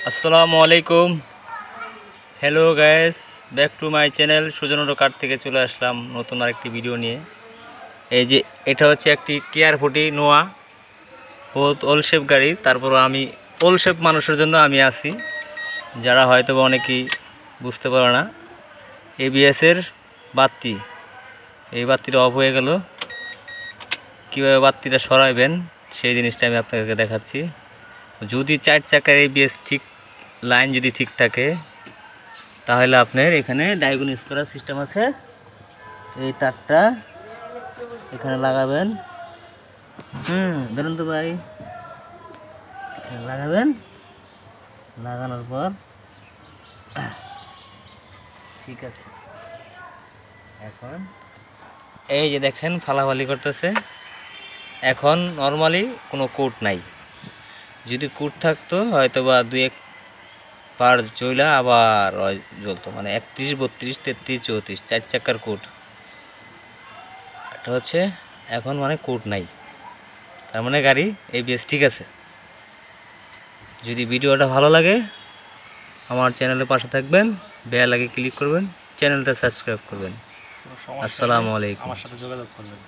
আসসালামু আলাইকুম। Hello guys, back to my channel Sujan Kar থেকে চলে আসলাম নতুন আরেকটি ভিডিও নিয়ে। এই যে এটা হচ্ছে একটি কেয়ার 40 নোয়া, বহুত ওল্ড শেপ গাড়ি। তারপর আমি ওল্ড শেপ মানুষের জন্য আমি আছি, যারা হয়তো অনেকেই বুঝতে পারে না। এবিএসের বাতি, এই বাতিটা অফ হয়ে গেল, কীভাবে বাতিটা সরাইবেন সেই জিনিসটা আমি আপনাদেরকে দেখাচ্ছি। যদি 4 চাকার এবিএস ঠিক লাইন যদি ঠিক থাকে, তাহলে আপনার এখানে ডায়াগনোস করার সিস্টেম আছে। এই তারটা এখানে লাগাবেন, ধরুন তো ভাই, লাগাবেন। লাগানোর পর ঠিক আছে। এখন এই যে দেখেন ফালাফালি করতেছে। এখন নর্মালি কোনো কোড নাই, যদি কোড থাকতো হয়তো বা 2-1 পার চইলা আবার জ্বলতো, মানে 31, 32, 33, 34 4 চাকার কোড। এটা হচ্ছে এখন মানে কোড নাই, তার মানে গাড়ি এবিএস ঠিক আছে। যদি ভিডিওটা ভালো লাগে আমার চ্যানেলের পাশে থাকবেন, বেল আগে ক্লিক করবেন, চ্যানেলটা সাবস্ক্রাইব করবেন। আসসালামু আলাইকুম। আমার সাথে যোগাযোগ করবেন।